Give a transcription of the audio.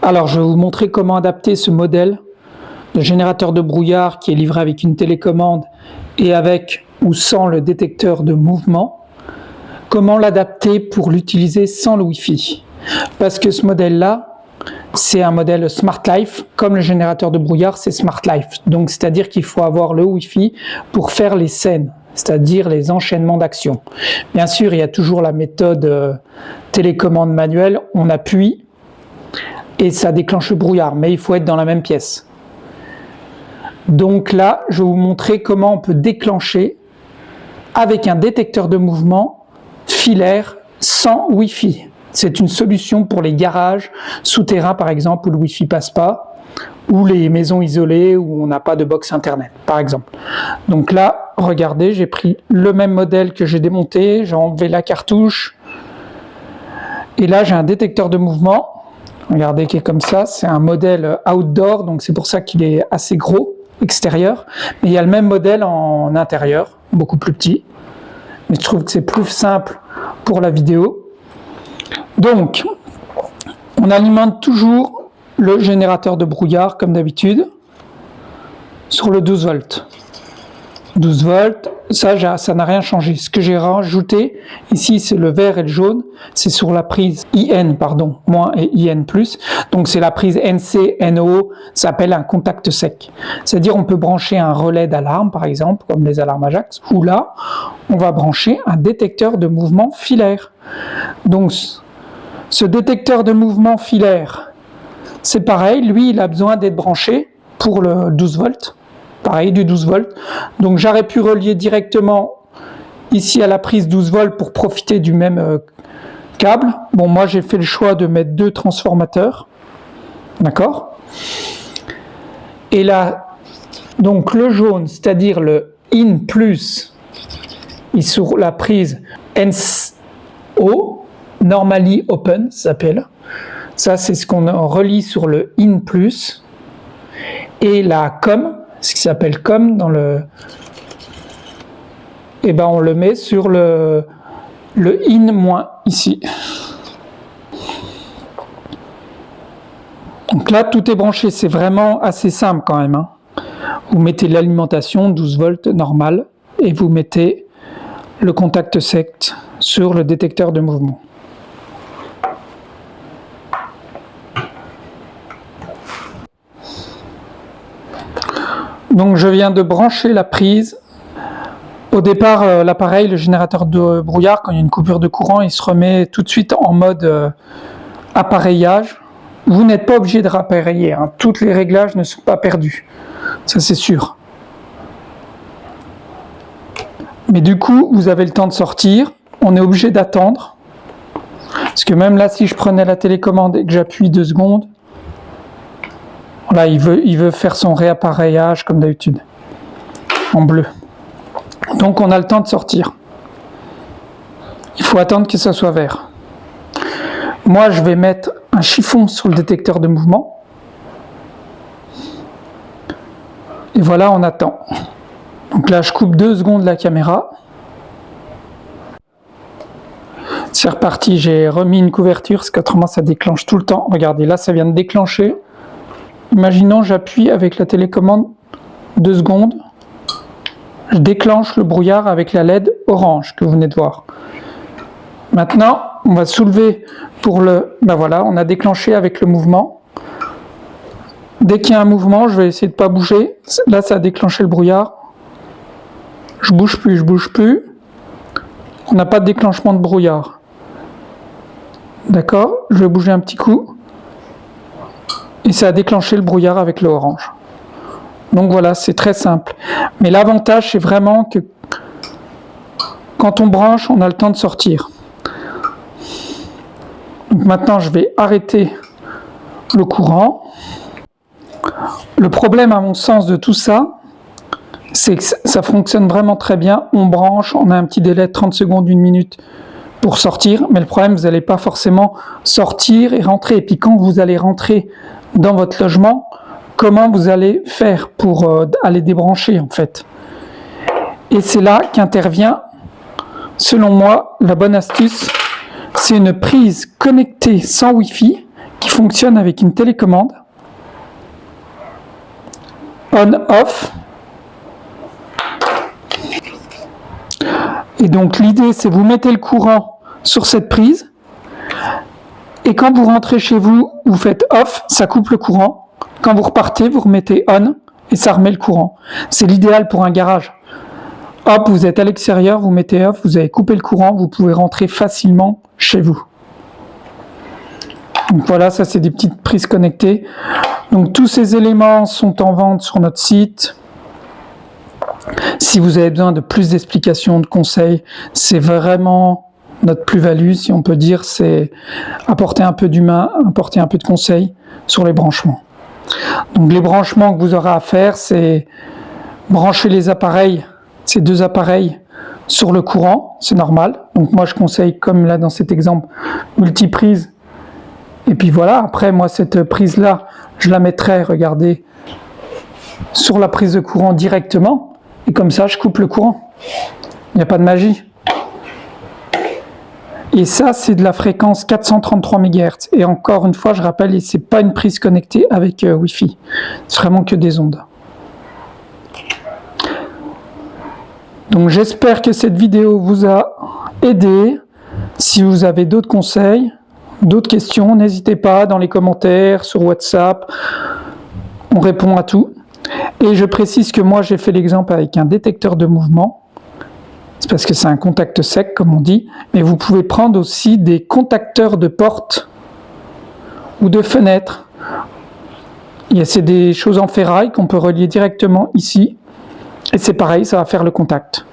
Alors, je vais vous montrer comment adapter ce modèle de générateur de brouillard qui est livré avec une télécommande et avec ou sans le détecteur de mouvement. Comment l'adapter pour l'utiliser sans le Wi-Fi. Parce que ce modèle-là, c'est un modèle Smart Life, comme le générateur de brouillard, c'est Smart Life. Donc, c'est-à-dire qu'il faut avoir le Wi-Fi pour faire les scènes, c'est-à-dire les enchaînements d'actions. Bien sûr, il y a toujours la méthode télécommande manuelle, on appuie et ça déclenche le brouillard, mais il faut être dans la même pièce. Donc là, je vais vous montrer comment on peut déclencher avec un détecteur de mouvement filaire sans Wi-Fi. C'est une solution pour les garages souterrains, par exemple, où le Wi-Fi passe pas, ou les maisons isolées où on n'a pas de box internet, par exemple. Donc là, regardez, j'ai pris le même modèle que j'ai démonté, j'ai enlevé la cartouche, et là j'ai un détecteur de mouvement. Regardez, qui est comme ça, c'est un modèle outdoor, donc c'est pour ça qu'il est assez gros, extérieur. Mais il y a le même modèle en intérieur, beaucoup plus petit. Mais je trouve que c'est plus simple pour la vidéo. Donc, on alimente toujours le générateur de brouillard, comme d'habitude, sur le 12 volts. 12 volts, ça n'a rien changé. Ce que j'ai rajouté, ici c'est le vert et le jaune, c'est sur la prise IN, pardon, moins et IN+. Donc c'est la prise NC, NO, ça s'appelle un contact sec. C'est-à-dire on peut brancher un relais d'alarme, par exemple, comme les alarmes Ajax, ou là, on va brancher un détecteur de mouvement filaire. Donc ce détecteur de mouvement filaire, c'est pareil, lui il a besoin d'être branché pour le 12 volts. Pareil, du 12 volts. Donc j'aurais pu relier directement ici à la prise 12 volts pour profiter du même câble. Bon, moi j'ai fait le choix de mettre 2 transformateurs. D'accord? Et là, donc le jaune, c'est-à-dire le IN+, est sur la prise NO, Normally Open, ça s'appelle. Ça, c'est ce qu'on relie sur le IN+. Et la COM, ce qui s'appelle COM dans le... Et ben on le met sur le IN- ici. Donc là, tout est branché. C'est vraiment assez simple quand même. Vous mettez l'alimentation, 12 volts normal, et vous mettez le contact sec sur le détecteur de mouvement. Donc je viens de brancher la prise. Au départ, l'appareil, le générateur de brouillard, quand il y a une coupure de courant, il se remet tout de suite en mode appareillage. Vous n'êtes pas obligé de rappareiller, tous les réglages ne sont pas perdus, ça c'est sûr. Mais du coup, vous avez le temps de sortir, on est obligé d'attendre. Parce que même là, si je prenais la télécommande et que j'appuie 2 secondes, là, il veut faire son réappareillage comme d'habitude, en bleu. Donc on a le temps de sortir. Il faut attendre que ça soit vert. Moi, je vais mettre un chiffon sur le détecteur de mouvement. Et voilà, on attend. Donc là, je coupe 2 secondes la caméra. C'est reparti, j'ai remis une couverture, parce qu'autrement ça déclenche tout le temps. Regardez, là, ça vient de déclencher. Imaginons, j'appuie avec la télécommande 2 secondes. Je déclenche le brouillard avec la LED orange que vous venez de voir. Maintenant, on va soulever pour le... Ben voilà, on a déclenché avec le mouvement. Dès qu'il y a un mouvement, je vais essayer de ne pas bouger. Là, ça a déclenché le brouillard. Je bouge plus, je bouge plus. On n'a pas de déclenchement de brouillard. D'accord? Je vais bouger un petit coup. Et ça a déclenché le brouillard avec le orange. Donc voilà, c'est très simple. Mais l'avantage, c'est vraiment que quand on branche, on a le temps de sortir. Donc maintenant, je vais arrêter le courant. Le problème, à mon sens, de tout ça, c'est que ça fonctionne vraiment très bien. On branche, on a un petit délai de 30 secondes, 1 minute pour sortir. Mais le problème, vous n'allez pas forcément sortir et rentrer. Et puis quand vous allez rentrer dans votre logement, comment vous allez faire pour aller débrancher en fait. Et c'est là qu'intervient, selon moi, la bonne astuce, c'est une prise connectée sans Wi-Fi qui fonctionne avec une télécommande on-off. Et donc l'idée, c'est vous mettez le courant sur cette prise, et quand vous rentrez chez vous, vous faites off, ça coupe le courant. Quand vous repartez, vous remettez on, et ça remet le courant. C'est l'idéal pour un garage. Hop, vous êtes à l'extérieur, vous mettez off, vous avez coupé le courant, vous pouvez rentrer facilement chez vous. Donc voilà, ça c'est des petites prises connectées. Donc tous ces éléments sont en vente sur notre site. Si vous avez besoin de plus d'explications, de conseils, c'est vraiment notre plus-value, si on peut dire, c'est apporter un peu d'humain, apporter un peu de conseils sur les branchements. Donc les branchements que vous aurez à faire, c'est brancher les appareils, ces deux appareils, sur le courant, c'est normal. Donc moi je conseille, comme là dans cet exemple, multiprise. Et puis voilà, après moi cette prise-là, je la mettrai, regardez, sur la prise de courant directement. Et comme ça, je coupe le courant. Il n'y a pas de magie. Et ça, c'est de la fréquence 433 MHz. Et encore une fois, je rappelle, ce n'est pas une prise connectée avec Wi-Fi. C'est vraiment que des ondes. Donc j'espère que cette vidéo vous a aidé. Si vous avez d'autres conseils, d'autres questions, n'hésitez pas dans les commentaires, sur WhatsApp. On répond à tout. Et je précise que moi, j'ai fait l'exemple avec un détecteur de mouvement. C'est parce que c'est un contact sec, comme on dit. Mais vous pouvez prendre aussi des contacteurs de porte ou de fenêtre. C'est des choses en ferraille qu'on peut relier directement ici. Et c'est pareil, ça va faire le contact.